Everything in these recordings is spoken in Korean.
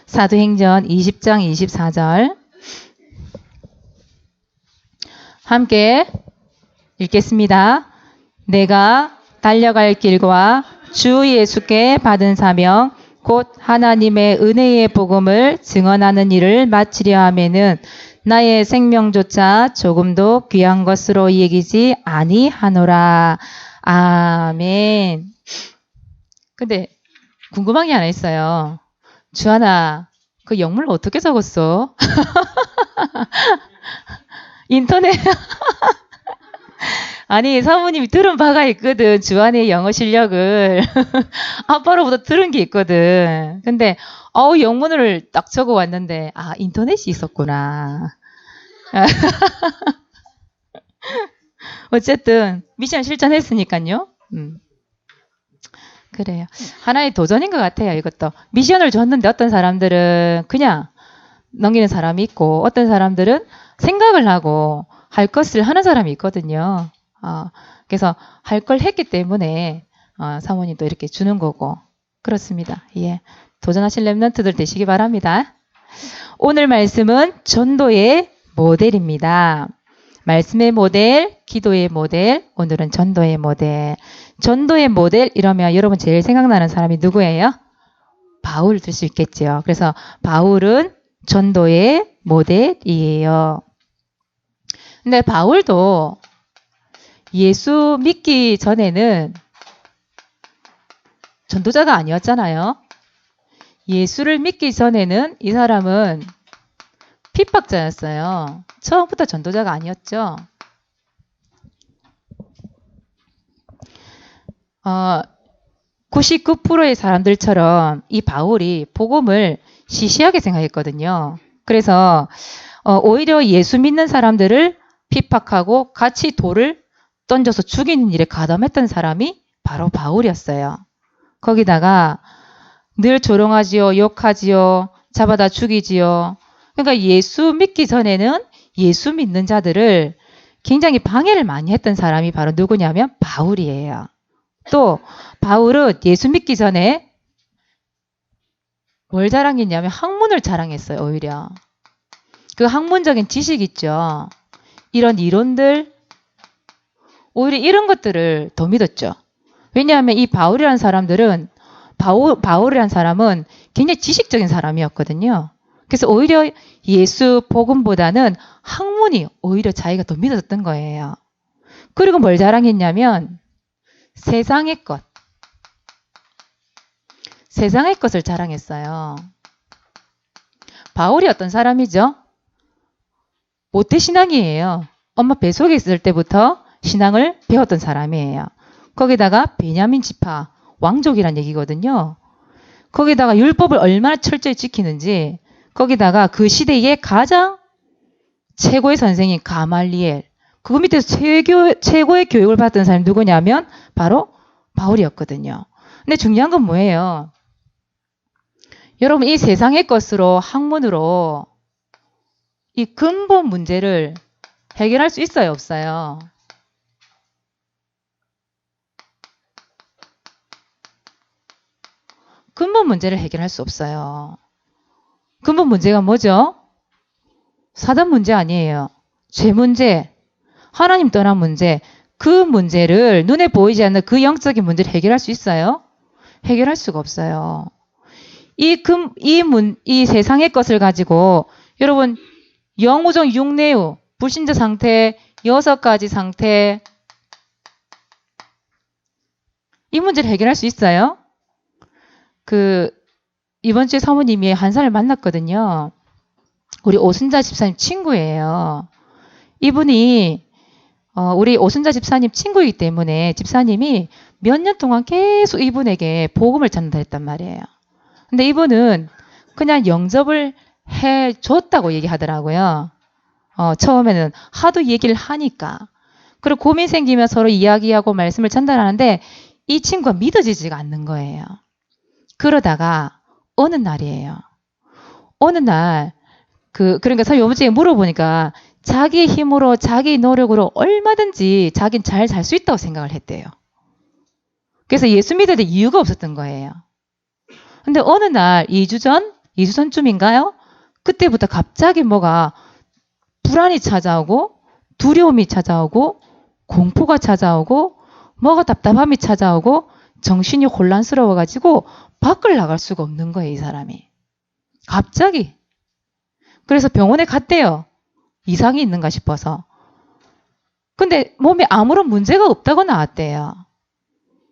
사도행전 20장 24절 함께 읽겠습니다. 내가 달려갈 길과 주 예수께 받은 사명 곧 하나님의 은혜의 복음을 증언하는 일을 마치려 하면은 나의 생명조차 조금도 귀한 것으로 여기지 아니하노라. 아멘. 근데 궁금한 게 하나 있어요. 주하나, 그 영문을 어떻게 적었어? 인터넷. 아니, 사모님이 들은 바가 있거든. 주한의 영어 실력을. 아빠로부터 들은 게 있거든. 근데, 영문을 딱 적어 왔는데, 인터넷이 있었구나. 어쨌든, 미션 실천했으니까요. 그래요. 하나의 도전인 것 같아요, 이것도. 미션을 줬는데 어떤 사람들은 그냥 넘기는 사람이 있고, 어떤 사람들은 생각을 하고 할 것을 하는 사람이 있거든요. 그래서 할 걸 했기 때문에 사모님도 이렇게 주는 거고 그렇습니다. 예, 도전하실 랩런트들 되시기 바랍니다. 오늘 말씀은 전도의 모델입니다. 말씀의 모델, 기도의 모델, 오늘은 전도의 모델. 전도의 모델 이러면 여러분 제일 생각나는 사람이 누구예요? 바울 될 수 있겠죠. 그래서 바울은 전도의 모델이에요. 근데 바울도 예수 믿기 전에는 전도자가 아니었잖아요. 예수를 믿기 전에는 이 사람은 핍박자였어요. 처음부터 전도자가 아니었죠. 99%의 사람들처럼 이 바울이 복음을 시시하게 생각했거든요. 그래서 오히려 예수 믿는 사람들을 핍박하고 같이 돌을 던져서 죽이는 일에 가담했던 사람이 바로 바울이었어요. 거기다가 늘 조롱하지요, 욕하지요, 잡아다 죽이지요. 그러니까 예수 믿기 전에는 예수 믿는 자들을 굉장히 방해를 많이 했던 사람이 바로 누구냐면 바울이에요. 또 바울은 예수 믿기 전에 뭘 자랑했냐면 학문을 자랑했어요. 오히려. 그 학문적인 지식 있죠. 이런 이론들, 오히려 이런 것들을 더 믿었죠. 왜냐하면 이 바울이라는 사람은 굉장히 지식적인 사람이었거든요. 그래서 오히려 예수 복음보다는 학문이 오히려 자기가 더 믿었던 거예요. 그리고 뭘 자랑했냐면 세상의 것을 자랑했어요. 바울이 어떤 사람이죠? 모태신앙이에요. 엄마 뱃속에 있을 때부터 신앙을 배웠던 사람이에요. 거기다가 베냐민 지파, 왕족이란 얘기거든요. 거기다가 율법을 얼마나 철저히 지키는지, 거기다가 그 시대의 가장 최고의 선생인 가말리엘, 그거 밑에서 최고의 교육을 받던 사람이 누구냐면 바로 바울이었거든요. 근데 중요한 건 뭐예요? 여러분, 이 세상의 것으로 학문으로 이 근본 문제를 해결할 수 있어요, 없어요? 근본 문제를 해결할 수 없어요. 근본 문제가 뭐죠? 사단 문제 아니에요. 죄 문제, 하나님 떠난 문제, 그 문제를 눈에 보이지 않는 그 영적인 문제를 해결할 수 있어요? 해결할 수가 없어요. 이 세상의 것을 가지고 여러분 영우정 6내유, 불신자 상태, 6가지 상태, 이 문제를 해결할 수 있어요? 이번 주에 사모님이 한 사람을 만났거든요. 우리 오순자 집사님 친구예요. 이분이, 우리 오순자 집사님 친구이기 때문에 집사님이 몇 년 동안 계속 이분에게 복음을 전달했단 말이에요. 근데 이분은 그냥 영접을 해줬다고 얘기하더라고요. 처음에는 하도 얘기를 하니까. 그리고 고민 생기면 서로 이야기하고 말씀을 전달하는데 이 친구가 믿어지지가 않는 거예요. 그러다가 어느 날이에요. 어느 날 그러니까 사실 요번에 물어보니까 자기 힘으로 자기 노력으로 얼마든지 자기는 잘 살 수 있다고 생각을 했대요. 그래서 예수 믿어야 될 이유가 없었던 거예요. 근데 어느 날 2주 전 2주전쯤인가요? 그때부터 갑자기 뭐가 불안이 찾아오고 두려움이 찾아오고 공포가 찾아오고 뭐가 답답함이 찾아오고 정신이 혼란스러워가지고 밖을 나갈 수가 없는 거예요, 이 사람이. 갑자기. 그래서 병원에 갔대요. 이상이 있는가 싶어서. 근데 몸에 아무런 문제가 없다고 나왔대요.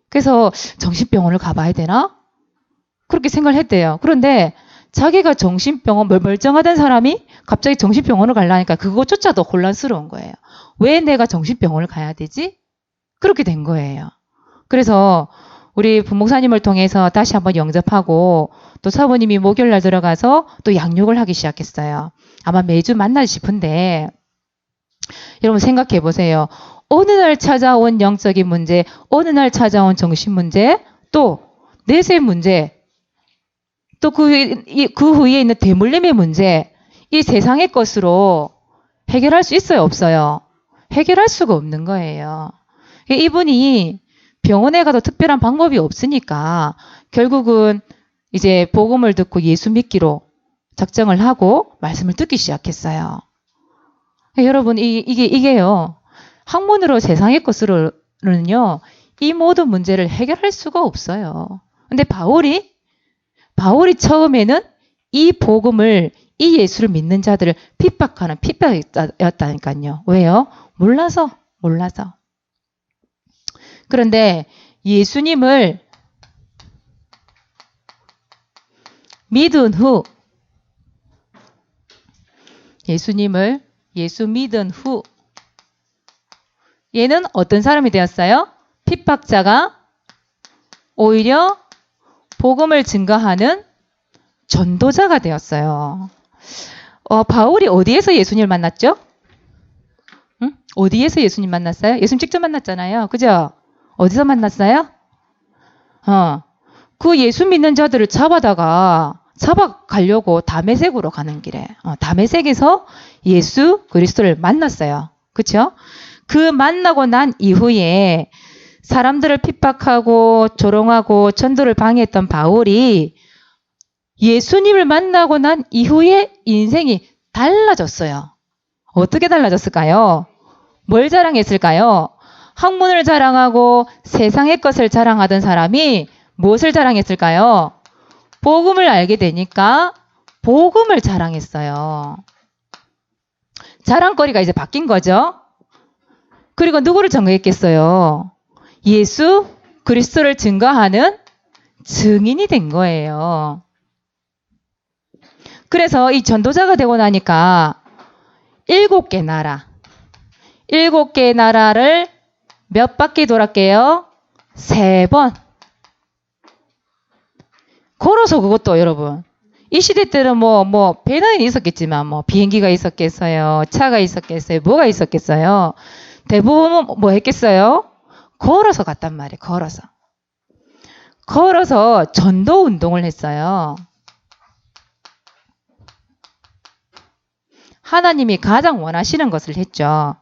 그래서 정신병원을 가봐야 되나? 그렇게 생각을 했대요. 그런데 자기가 정신병원 멀쩡하던 사람이 갑자기 정신병원을 가려니까 그것조차도 혼란스러운 거예요. 왜 내가 정신병원을 가야 되지? 그렇게 된 거예요. 그래서 우리 부목사님을 통해서 다시 한번 영접하고 또 사부님이 목요일날 들어가서 또 양육을 하기 시작했어요. 아마 매주 만나 싶은데 여러분 생각해 보세요. 어느 날 찾아온 영적인 문제, 어느 날 찾아온 정신 문제, 또 내세 문제, 또 그 후에 있는 대물림의 문제, 이 세상의 것으로 해결할 수 있어요, 없어요? 해결할 수가 없는 거예요. 이분이 병원에 가도 특별한 방법이 없으니까 결국은 이제 복음을 듣고 예수 믿기로 작정을 하고 말씀을 듣기 시작했어요. 여러분 이게요. 학문으로 세상의 것으로는요. 이 모든 문제를 해결할 수가 없어요. 근데 바울이 처음에는 이 복음을 이 예수를 믿는 자들을 핍박하는 핍박이었다니까요. 왜요? 몰라서. 그런데 예수님을 믿은 후 예수 믿은 후 얘는 어떤 사람이 되었어요? 핍박자가 오히려 복음을 증거하는 전도자가 되었어요. 바울이 어디에서 예수님을 만났죠? 응? 어디에서 예수님 만났어요? 예수님 직접 만났잖아요. 그죠? 어디서 만났어요? 그 예수 믿는 자들을 잡아가려고 다메섹으로 가는 길에 다메섹에서 예수 그리스도를 만났어요. 그렇죠? 그 만나고 난 이후에 사람들을 핍박하고 조롱하고 전도를 방해했던 바울이 예수님을 만나고 난 이후에 인생이 달라졌어요. 어떻게 달라졌을까요? 뭘 자랑했을까요? 학문을 자랑하고 세상의 것을 자랑하던 사람이 무엇을 자랑했을까요? 복음을 알게 되니까 복음을 자랑했어요. 자랑거리가 이제 바뀐 거죠. 그리고 누구를 증거했겠어요? 예수 그리스도를 증거하는 증인이 된 거예요. 그래서 이 전도자가 되고 나니까 7개 나라를 몇 바퀴 돌았게요? 3번. 걸어서 그것도 여러분. 이 시대 때는 배는 있었겠지만 비행기가 있었겠어요. 차가 있었겠어요. 뭐가 있었겠어요. 대부분 뭐 했겠어요? 걸어서 갔단 말이에요. 걸어서 전도 운동을 했어요. 하나님이 가장 원하시는 것을 했죠.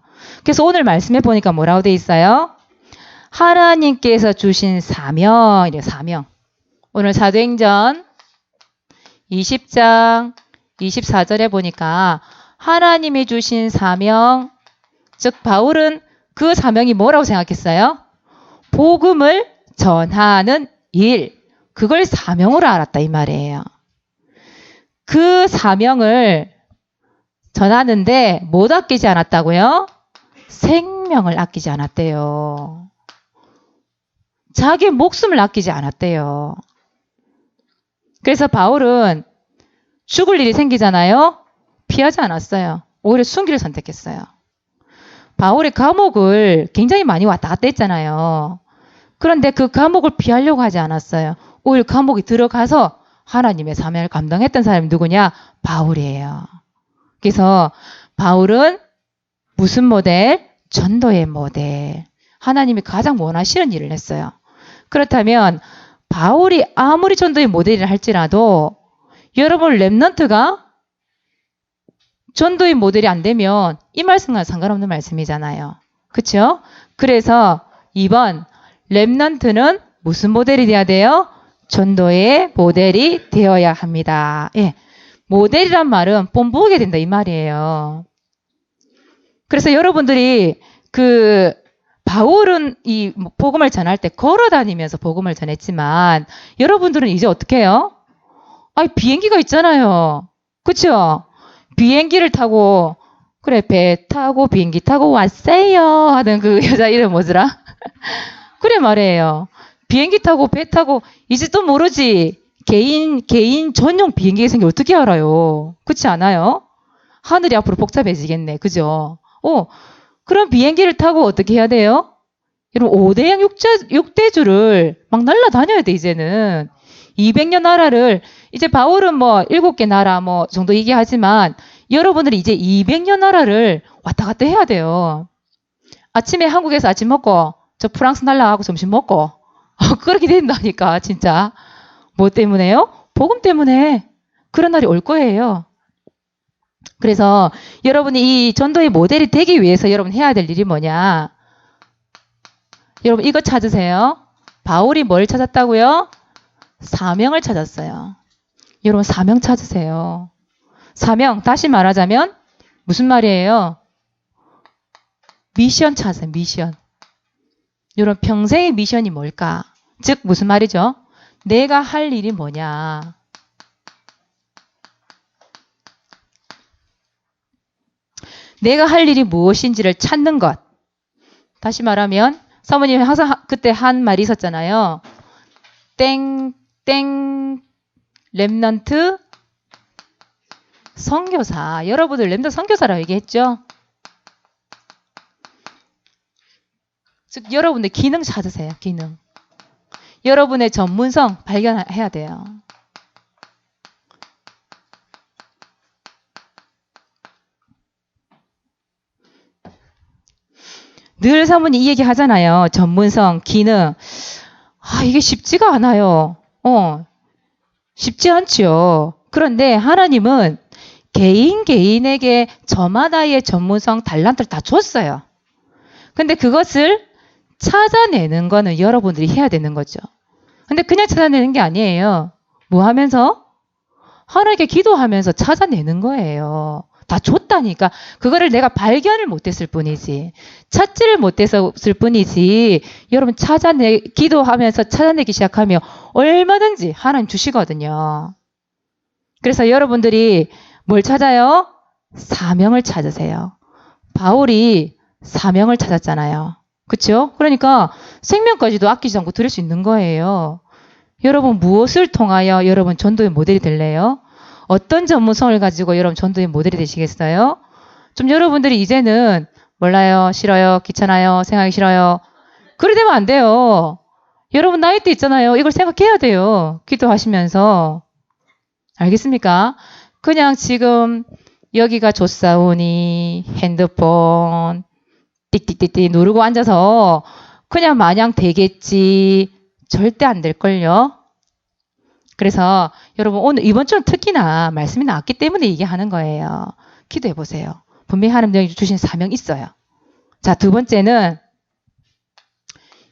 그래서 오늘 말씀해 보니까 뭐라고 돼 있어요? 하나님께서 주신 사명이래요. 사명. 오늘 사도행전 20장 24절에 보니까 하나님이 주신 사명, 즉 바울은 그 사명이 뭐라고 생각했어요? 복음을 전하는 일, 그걸 사명으로 알았다 이 말이에요. 그 사명을 전하는데 못 아끼지 않았다고요? 생명을 아끼지 않았대요. 자기 목숨을 아끼지 않았대요. 그래서 바울은 죽을 일이 생기잖아요. 피하지 않았어요. 오히려 숨기를 선택했어요. 바울이 감옥을 굉장히 많이 왔다 갔다 했잖아요. 그런데 그 감옥을 피하려고 하지 않았어요. 오히려 감옥에 들어가서 하나님의 사명을 감당했던 사람이 누구냐? 바울이에요. 그래서 바울은 무슨 모델? 전도의 모델. 하나님이 가장 원하시는 일을 했어요. 그렇다면 바울이 아무리 전도의 모델이라 할지라도 여러분 렘넌트가 전도의 모델이 안 되면 이 말씀과 상관없는 말씀이잖아요. 그렇죠? 그래서 2번 렘넌트는 무슨 모델이 돼야 돼요? 전도의 모델이 되어야 합니다. 예. 모델이란 말은 본보게 된다 이 말이에요. 그래서 여러분들이 바울은 이 복음을 전할 때 걸어 다니면서 복음을 전했지만 여러분들은 이제 어떻게 해요? 비행기가 있잖아요. 그쵸? 비행기를 타고 그래 배 타고 비행기 타고 왔어요 하던 그 여자 이름 뭐더라? 그래 말이에요. 비행기 타고 배 타고 이제 또 모르지. 개인 전용 비행기가 생겨 어떻게 알아요? 그렇지 않아요? 하늘이 앞으로 복잡해지겠네. 그죠? 그럼 비행기를 타고 어떻게 해야 돼요? 여러분 5대양 6대주를 막 날아다녀야 돼 이제는. 200년 나라를 이제 바울은 뭐 7개 나라 뭐 정도 얘기하지만 여러분들이 이제 200년 나라를 왔다 갔다 해야 돼요. 아침에 한국에서 아침 먹고 저 프랑스 날아가고 점심 먹고 그렇게 된다니까 진짜. 뭐 때문에요? 복음 때문에 그런 날이 올 거예요. 그래서 여러분이 이 전도의 모델이 되기 위해서 여러분 해야 될 일이 뭐냐? 여러분 이거 찾으세요. 바울이 뭘 찾았다고요? 사명을 찾았어요. 여러분 사명 찾으세요. 사명 다시 말하자면 무슨 말이에요? 미션 찾으세요. 미션. 여러분 평생의 미션이 뭘까? 즉 무슨 말이죠? 내가 할 일이 뭐냐? 내가 할 일이 무엇인지를 찾는 것. 다시 말하면 사모님이 항상 그때 한 말이 있었잖아요. 랩넌트 선교사. 여러분들 랩넌트 선교사라고 얘기했죠? 즉 여러분의 기능 찾으세요. 기능. 여러분의 전문성 발견해야 돼요. 늘 사모님 이 얘기 하잖아요. 전문성, 기능. 이게 쉽지가 않아요. 쉽지 않죠. 그런데 하나님은 개인에게 저마다의 전문성, 달란트를 다 줬어요. 근데 그것을 찾아내는 거는 여러분들이 해야 되는 거죠. 근데 그냥 찾아내는 게 아니에요. 뭐 하면서? 하나님께 기도하면서 찾아내는 거예요. 다 줬다니까. 그거를 내가 발견을 못했을 뿐이지. 찾지를 못했을 뿐이지. 여러분 기도하면서 찾아내기 시작하면 얼마든지 하나님 주시거든요. 그래서 여러분들이 뭘 찾아요? 사명을 찾으세요. 바울이 사명을 찾았잖아요. 그렇죠? 그러니까 생명까지도 아끼지 않고 드릴 수 있는 거예요. 여러분 무엇을 통하여 여러분 전도의 모델이 될래요? 어떤 전문성을 가지고 여러분 전도의 모델이 되시겠어요? 좀 여러분들이 이제는 몰라요, 싫어요, 귀찮아요, 생각하기 싫어요. 그래 되면 안 돼요. 여러분 나이 때 있잖아요. 이걸 생각해야 돼요. 기도하시면서. 알겠습니까? 그냥 지금 여기가 좋사오니 핸드폰 띡띡띡띡 누르고 앉아서 그냥 마냥 되겠지. 절대 안 될걸요. 그래서 여러분 오늘 이번 주는 특히나 말씀이 나왔기 때문에 얘기하는 거예요. 기도해 보세요. 분명히 하나님이 주신 사명 있어요. 자, 두 번째는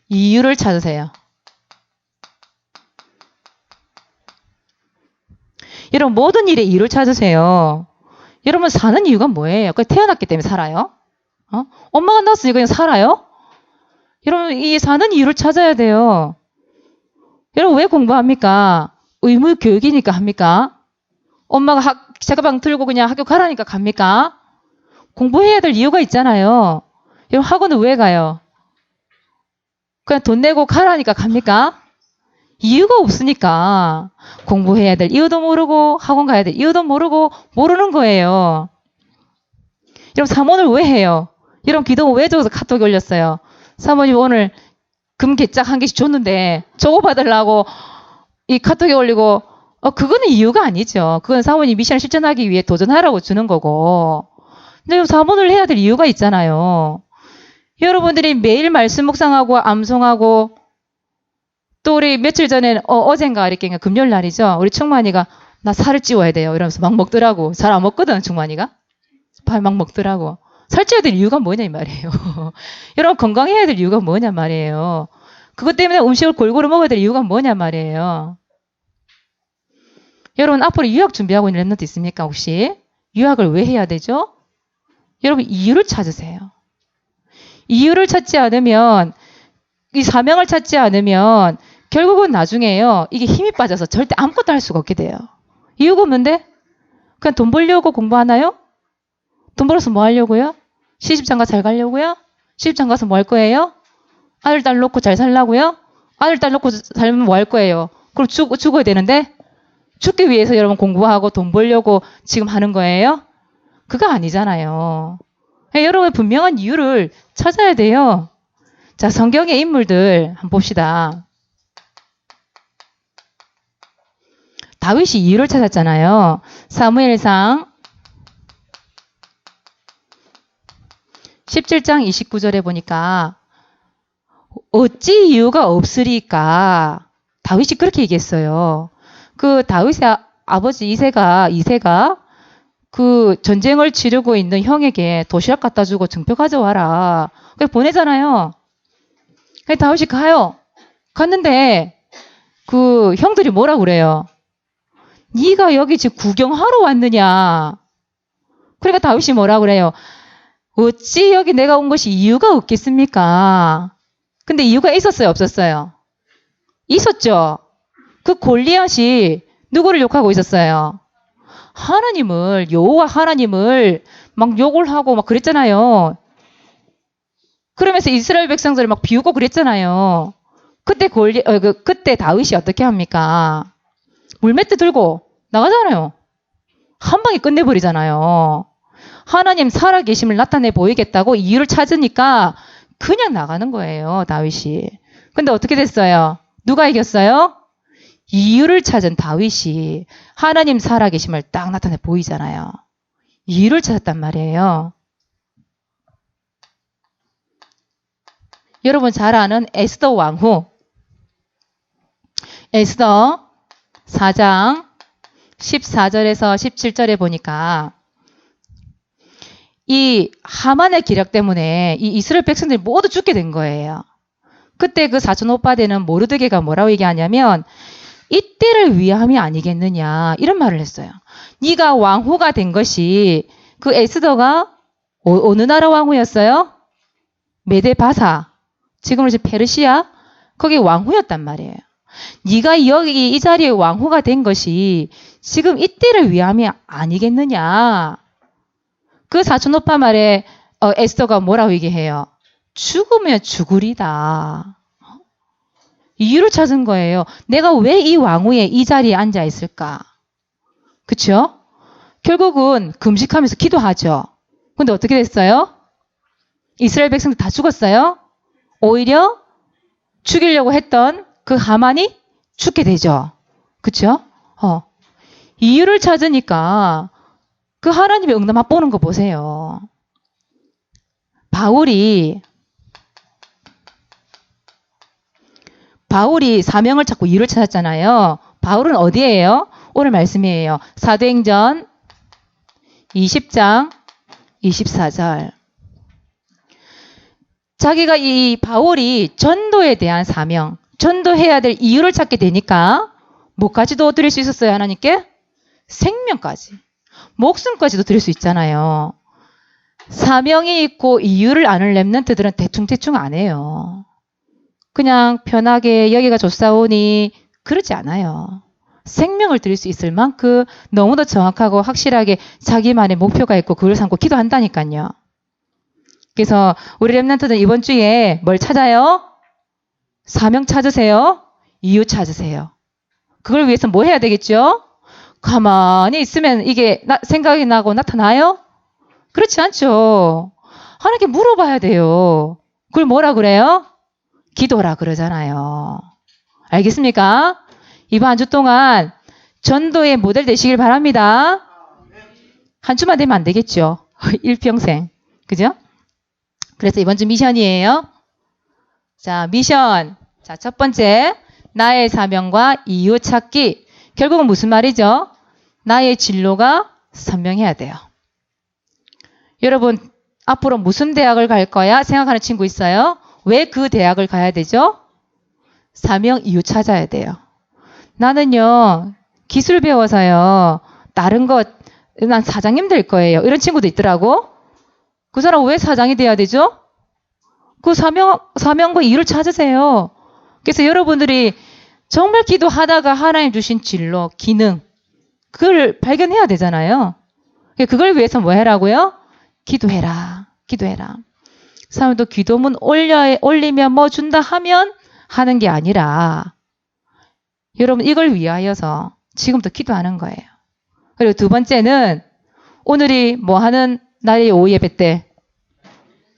이유를 찾으세요. 여러분 모든 일에 이유를 찾으세요. 여러분 사는 이유가 뭐예요? 그냥 태어났기 때문에 살아요? 엄마가 낳았으니까 그냥 살아요? 여러분 이 사는 이유를 찾아야 돼요. 여러분 왜 공부합니까? 의무 교육이니까 합니까? 엄마가 책가방 들고 그냥 학교 가라니까 갑니까? 공부해야 될 이유가 있잖아요. 여러분 학원은 왜 가요? 그냥 돈 내고 가라니까 갑니까? 이유가 없으니까 공부해야 될 이유도 모르고 학원 가야 될 이유도 모르고 모르는 거예요. 여러분 사모를 왜 해요? 여러분 기도 왜 줘서 카톡이 올렸어요? 사모님 오늘 금 개짝 한 개씩 줬는데 저거 받으려고 이 카톡에 올리고 그거는 이유가 아니죠. 그건 사모님 미션을 실천하기 위해 도전하라고 주는 거고. 근데 사모를 해야 될 이유가 있잖아요. 여러분들이 매일 말씀 묵상하고 암송하고 또 우리 며칠 전에 어젠가 이렇게 금요일 날이죠. 우리 충만이가 나 살을 찌워야 돼요. 이러면서 막 먹더라고. 잘 안 먹거든 충만이가. 밥 막 먹더라고. 살찌워야 될 이유가 뭐냐 이 말이에요. 여러분 건강해야 될 이유가 뭐냐 말이에요. 그것 때문에 음식을 골고루 먹어야 될 이유가 뭐냐 말이에요. 여러분 앞으로 유학 준비하고 있는 랩런트 있습니까 혹시? 유학을 왜 해야 되죠? 여러분 이유를 찾으세요. 이유를 찾지 않으면 이 사명을 찾지 않으면 결국은 나중에요. 이게 힘이 빠져서 절대 아무것도 할 수가 없게 돼요. 이유가 없는데? 그냥 돈 벌려고 공부하나요? 돈 벌어서 뭐 하려고요? 시집장가 잘 가려고요? 시집장 가서 뭐 할 거예요? 아들 딸 놓고 잘 살라고요? 아들 딸 놓고 살면 뭐 할 거예요? 그럼 죽어야 되는데? 죽기 위해서 여러분 공부하고 돈 벌려고 지금 하는 거예요? 그거 아니잖아요. 여러분 분명한 이유를 찾아야 돼요. 자, 성경의 인물들 한번 봅시다. 다윗이 이유를 찾았잖아요. 사무엘상 17장 29절에 보니까 어찌 이유가 없으리까? 다윗이 그렇게 얘기했어요. 그 다윗의 아버지 이새가 그 전쟁을 치르고 있는 형에게 도시락 갖다 주고 증표 가져와라. 그래 보내잖아요. 그래 다윗이 가요. 갔는데 그 형들이 뭐라 그래요? 네가 여기 지금 구경하러 왔느냐? 그러니까 다윗이 뭐라 그래요? 어찌 여기 내가 온 것이 이유가 없겠습니까? 근데 이유가 있었어요, 없었어요? 있었죠. 그 골리앗이 누구를 욕하고 있었어요? 하나님을, 여호와 하나님을 막 욕을 하고 막 그랬잖아요. 그러면서 이스라엘 백성들을 막 비우고 그랬잖아요. 그때 다윗이 어떻게 합니까? 물맷대 들고 나가잖아요. 한 방에 끝내버리잖아요. 하나님 살아계심을 나타내 보이겠다고 이유를 찾으니까 그냥 나가는 거예요, 다윗이. 근데 어떻게 됐어요? 누가 이겼어요? 이유를 찾은 다윗이 하나님 살아계심을 딱 나타내 보이잖아요. 이유를 찾았단 말이에요. 여러분 잘 아는 에스더 왕후. 에스더 4장 14절에서 17절에 보니까 이 하만의 기력 때문에 이 이스라엘 백성들이 모두 죽게 된 거예요. 그때 그 사촌 오빠 되는 모르드게가 뭐라고 얘기하냐면 이때를 위함이 아니겠느냐 이런 말을 했어요. 네가 왕후가 된 것이 그 에스더가 어느 나라 왕후였어요? 메데바사. 지금은 이제 페르시아 거기 왕후였단 말이에요. 네가 여기 이 자리에 왕후가 된 것이 지금 이때를 위함이 아니겠느냐. 그 사촌 오빠 말에 에스더가 뭐라고 얘기해요? 죽으면 죽으리다. 이유를 찾은 거예요. 내가 왜 이 왕후의 이 자리에 앉아 있을까? 그쵸? 결국은 금식하면서 기도하죠. 근데 어떻게 됐어요? 이스라엘 백성들 다 죽었어요? 오히려 죽이려고 했던 그 하만이 죽게 되죠. 그쵸? 이유를 찾으니까 그 하나님의 응답 맛보는 거 보세요. 바울이 사명을 찾고 이유를 찾았잖아요. 바울은 어디예요? 오늘 말씀이에요. 사도행전 20장 24절. 자기가 이 바울이 전도에 대한 사명, 전도해야 될 이유를 찾게 되니까 뭐까지도 드릴 수 있었어요, 하나님께? 생명까지. 목숨까지도 드릴 수 있잖아요. 사명이 있고 이유를 아는 랩런트들은 대충대충 안 해요. 그냥 편하게 여기가 좋사오니 그렇지 않아요. 생명을 드릴 수 있을 만큼 너무도 정확하고 확실하게 자기만의 목표가 있고 그걸 삼고 기도한다니까요. 그래서 우리 랩런트들 이번 주에 뭘 찾아요? 사명 찾으세요. 이유 찾으세요. 그걸 위해서 뭐 해야 되겠죠? 가만히 있으면 이게 생각이 나고 나타나요? 그렇지 않죠. 하나님께 물어봐야 돼요. 그걸 뭐라 그래요? 기도라 그러잖아요. 알겠습니까? 이번 한 주 동안 전도의 모델 되시길 바랍니다. 한 주만 되면 안 되겠죠. 일평생. 그죠? 그래서 이번 주 미션이에요. 자, 미션. 자, 첫 번째. 나의 사명과 이유 찾기. 결국은 무슨 말이죠? 나의 진로가 선명해야 돼요. 여러분, 앞으로 무슨 대학을 갈 거야? 생각하는 친구 있어요? 왜 그 대학을 가야 되죠? 사명 이유 찾아야 돼요. 나는요, 기술 배워서요. 다른 것, 난 사장님 될 거예요. 이런 친구도 있더라고. 그 사람 왜 사장이 돼야 되죠? 그 사명과 이유를 찾으세요. 그래서 여러분들이 정말 기도하다가 하나님 주신 진로, 기능, 그걸 발견해야 되잖아요. 그걸 위해서 뭐 해라고요? 기도해라. 기도해라. 사람도 기도문 올리면 뭐 준다 하면 하는 게 아니라 여러분 이걸 위하여서 지금부터 기도하는 거예요. 그리고 두 번째는 오늘이 뭐 하는 날이 오후 예배 때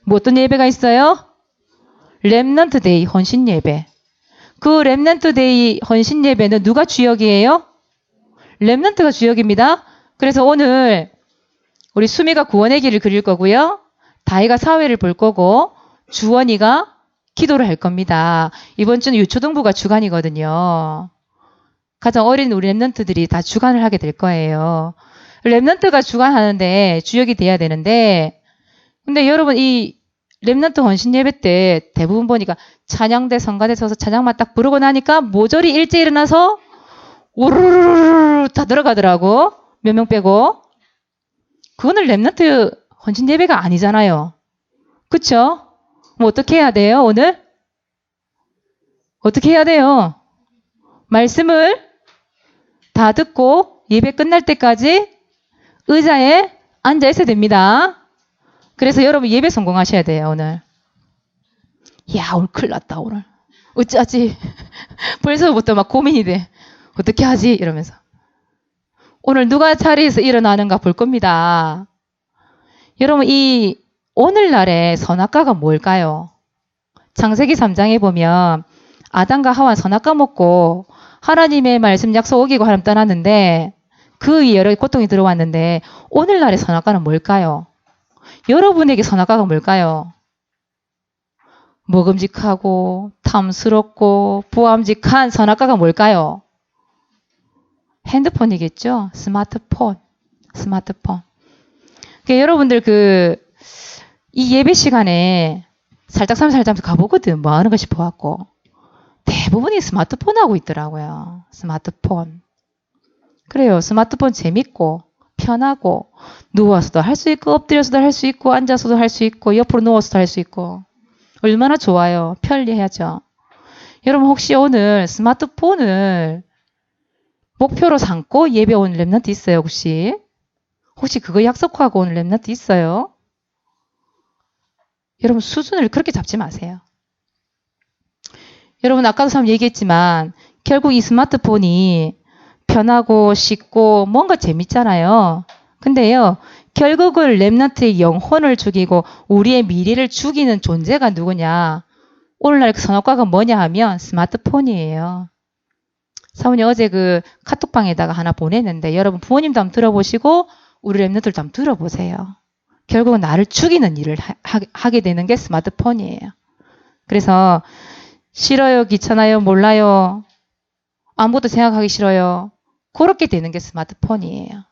뭐 어떤 예배가 있어요? 렘넌트 데이 헌신 예배. 그 렘넌트 데이 헌신 예배는 누가 주역이에요? 렘넌트가 주역입니다. 그래서 오늘 우리 수미가 구원의 길을 그릴 거고요. 다희가 사회를 볼 거고 주원이가 기도를 할 겁니다. 이번 주는 유초등부가 주간이거든요. 가장 어린 우리 렘넌트들이 다 주간을 하게 될 거예요. 렘넌트가 주간하는데 주역이 돼야 되는데 근데 여러분 이 렘넌트 헌신 예배 때 대부분 보니까 찬양대 성가대 서서 찬양만 딱 부르고 나니까 모조리 일찍 일어나서 우르르르 다 들어가더라고. 몇 명 빼고. 그거는 렘넌트 헌신 예배가 아니잖아요. 그쵸? 뭐 어떻게 해야 돼요 오늘? 어떻게 해야 돼요? 말씀을 다 듣고 예배 끝날 때까지 의자에 앉아 있어야 됩니다. 그래서 여러분 예배 성공하셔야 돼요 오늘. 야 오늘 큰일 났다 오늘. 어쩌지? 벌써부터 막 고민이 돼. 어떻게 하지? 이러면서. 오늘 누가 자리에서 일어나는가 볼 겁니다. 여러분 이 오늘날의 선악과가 뭘까요? 창세기 3장에 보면 아담과 하와 선악과 먹고 하나님의 말씀 약속 어기고 하나님 떠났는데 그 위에 여러 고통이 들어왔는데 오늘날의 선악과는 뭘까요? 여러분에게 선악과가 뭘까요? 먹음직하고 탐스럽고 부함직한 선악과가 뭘까요? 핸드폰이겠죠? 스마트폰. 그러니까 여러분들 이 예배 시간에 살짝 가보거든. 뭐 하는 거 싶어갖고. 대부분이 스마트폰 하고 있더라고요. 스마트폰. 그래요. 스마트폰 재밌고 편하고 누워서도 할 수 있고 엎드려서도 할 수 있고 앉아서도 할 수 있고 옆으로 누워서도 할 수 있고 얼마나 좋아요. 편리하죠. 여러분 혹시 오늘 스마트폰을 목표로 삼고 예배 온 렘넌트 있어요? 혹시 그거 약속하고 온 렘넌트 있어요? 여러분 수준을 그렇게 잡지 마세요. 여러분 아까도 참 얘기했지만 결국 이 스마트폰이 편하고 쉽고 뭔가 재밌잖아요. 근데요. 결국은 렘넌트의 영혼을 죽이고 우리의 미래를 죽이는 존재가 누구냐. 오늘날 그 선악과가 뭐냐 하면 스마트폰이에요. 사모님 어제 그 카톡방에다가 하나 보냈는데 여러분 부모님도 한번 들어보시고 우리 렘넌트들도 한번 들어보세요. 결국은 나를 죽이는 일을 하게 되는 게 스마트폰이에요. 그래서 싫어요, 귀찮아요, 몰라요, 아무것도 생각하기 싫어요. 그렇게 되는 게 스마트폰이에요.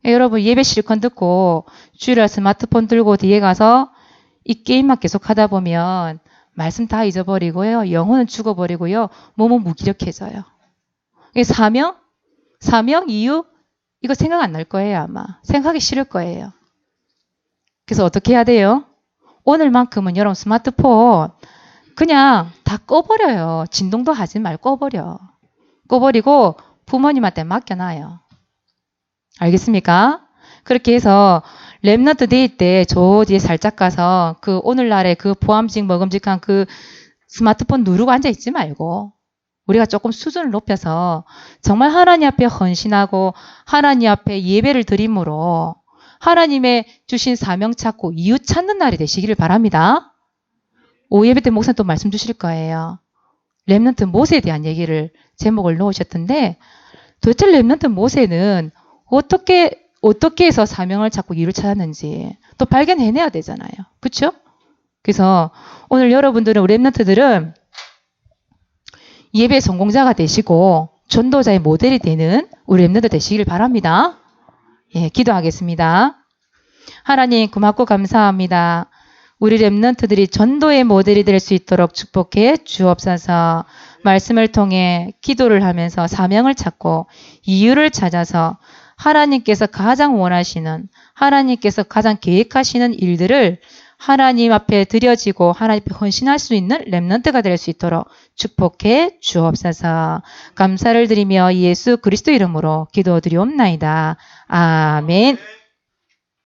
여러분 예배 실컷 듣고 주일날 스마트폰 들고 뒤에 가서 이 게임만 계속 하다 보면 말씀 다 잊어버리고요. 영혼은 죽어버리고요. 몸은 무기력해져요. 사명, 이유 이거 생각 안 날 거예요 아마. 생각하기 싫을 거예요. 그래서 어떻게 해야 돼요? 오늘만큼은 여러분 스마트폰 그냥 다 꺼버려요. 진동도 하지 말고 꺼버리고 부모님한테 맡겨놔요. 알겠습니까? 그렇게 해서 렘넌트 데이 때 저 뒤에 살짝 가서 그 오늘날의 그 보암직 먹음직한 그 스마트폰 누르고 앉아있지 말고 우리가 조금 수준을 높여서 정말 하나님 앞에 헌신하고 하나님 앞에 예배를 드림으로 하나님의 주신 사명 찾고 이유 찾는 날이 되시기를 바랍니다. 오후 예배 때 목사님 또 말씀 주실 거예요. 렘넌트 모세에 대한 얘기를 제목을 놓으셨던데 도대체 렘넌트 모세는 어떻게 해서 사명을 찾고 이유를 찾았는지 또 발견해내야 되잖아요. 그렇죠? 그래서 오늘 여러분들은 우리 렘넌트들은 예배 성공자가 되시고 전도자의 모델이 되는 우리 렘넌트 되시길 바랍니다. 예, 기도하겠습니다. 하나님 고맙고 감사합니다. 우리 렘넌트들이 전도의 모델이 될 수 있도록 축복해 주옵소서. 말씀을 통해 기도를 하면서 사명을 찾고 이유를 찾아서 하나님께서 가장 원하시는, 하나님께서 가장 계획하시는 일들을 하나님 앞에 드려지고 하나님 앞에 헌신할 수 있는 렘넌트가 될 수 있도록 축복해 주옵소서. 감사를 드리며 예수 그리스도 이름으로 기도드리옵나이다. 아멘.